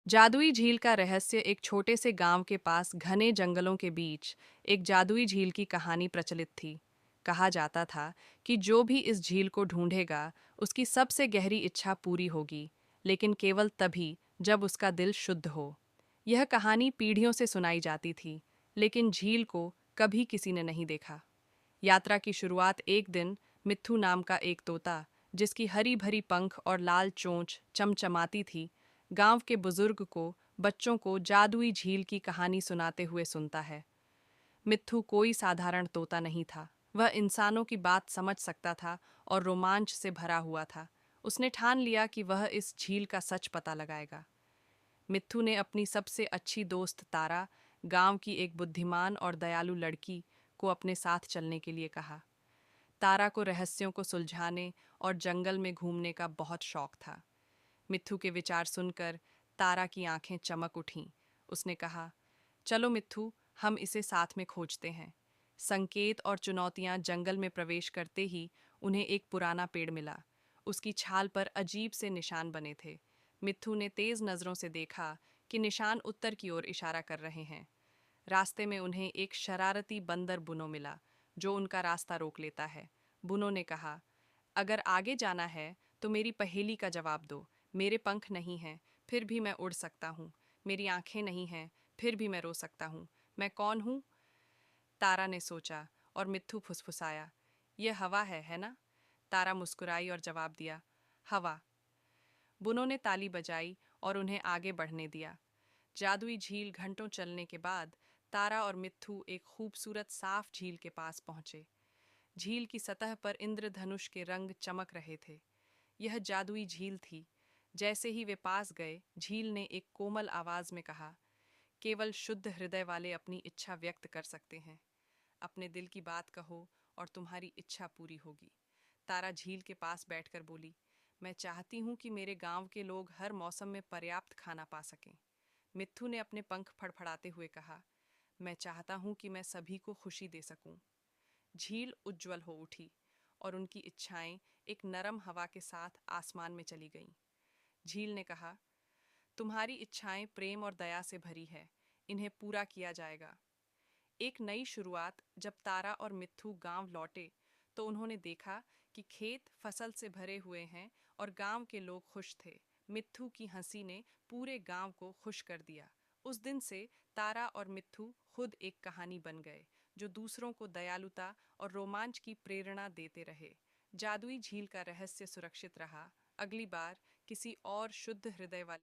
जादुई झील का रहस्य। एक छोटे से गांव के पास घने जंगलों के बीच एक जादुई झील की कहानी प्रचलित थी। कहा जाता था कि जो भी इस झील को ढूंढेगा उसकी सबसे गहरी इच्छा पूरी होगी, लेकिन केवल तभी जब उसका दिल शुद्ध हो। यह कहानी पीढ़ियों से सुनाई जाती थी, लेकिन झील को कभी किसी ने नहीं देखा। यात्रा की शुरुआत एक दिन मिट्ठू नाम का एक तोता, जिसकी हरी भरी पंख और लाल चोंच चमचमाती थी, गांव के बुजुर्ग को बच्चों को जादुई झील की कहानी सुनाते हुए सुनता है। मिट्ठू कोई साधारण तोता नहीं था। वह इंसानों की बात समझ सकता था और रोमांच से भरा हुआ था। उसने ठान लिया कि वह इस झील का सच पता लगाएगा। मिट्ठू ने अपनी सबसे अच्छी दोस्त तारा, गांव की एक बुद्धिमान और दयालु लड़की, को अपने साथ चलने के लिए कहा। तारा को रहस्यों को सुलझाने और जंगल में घूमने का बहुत शौक था। मिट्ठू के विचार सुनकर तारा की आंखें चमक उठीं। उसने कहा, चलो मिट्ठू, हम इसे साथ में खोजते हैं। संकेत और चुनौतियां जंगल में प्रवेश करते ही उन्हें एक पुराना पेड़ मिला। उसकी छाल पर अजीब से निशान बने थे। मिट्ठू ने तेज नजरों से देखा कि निशान उत्तर की ओर इशारा कर रहे हैं। रास्ते में उन्हें एक शरारती बंदर बुनो मिला, जो उनका रास्ता रोक लेता है। बुनो ने कहा, अगर आगे जाना है तो मेरी पहेली का जवाब दो। मेरे पंख नहीं हैं, फिर भी मैं उड़ सकता हूँ। मेरी आंखें नहीं हैं, फिर भी मैं रो सकता हूँ। मैं कौन हूँ? तारा ने सोचा और मिट्ठू फुसफुसाया, यह हवा है ना? तारा मुस्कुराई और जवाब दिया, हवा। बुनो ने ताली बजाई और उन्हें आगे बढ़ने दिया। जादुई झील घंटों चलने के बाद तारा और मिट्ठू एक खूबसूरत साफ झील के पास पहुंचे। झील की सतह पर इंद्रधनुष के रंग चमक रहे थे। यह जादुई झील थी। जैसे ही वे पास गए, झील ने एक कोमल आवाज में कहा, केवल शुद्ध हृदय वाले अपनी इच्छा व्यक्त कर सकते हैं। अपने दिल की बात कहो और तुम्हारी इच्छा पूरी होगी। तारा झील के पास बैठकर बोली, मैं चाहती हूँ कि मेरे गांव के लोग हर मौसम में पर्याप्त खाना पा सकें। मिट्ठू ने अपने पंख फड़फड़ाते हुए कहा, मैं चाहता हूँ कि मैं सभी को खुशी दे सकूं। झील उज्जवल हो उठी और उनकी इच्छाएं एक नरम हवा के साथ आसमान में चली गईं। झील ने कहा, तुम्हारी इच्छाएं प्रेम और दया से भरी है, इन्हें पूरा किया जाएगा। एक नई शुरुआत। जब तारा और मिट्ठू गांव लौटे तो उन्होंने देखा कि खेत फसल से भरे हुए हैं और गांव के लोग खुश थे। मिट्ठू की हंसी ने पूरे गांव को खुश कर दिया। उस दिन से तारा और मिट्ठू खुद एक कहानी बन गए, जो दूसरों को दयालुता और रोमांच की प्रेरणा देते रहे। जादुई झील का रहस्य सुरक्षित रहा। अगली बार किसी और शुद्ध हृदय वाले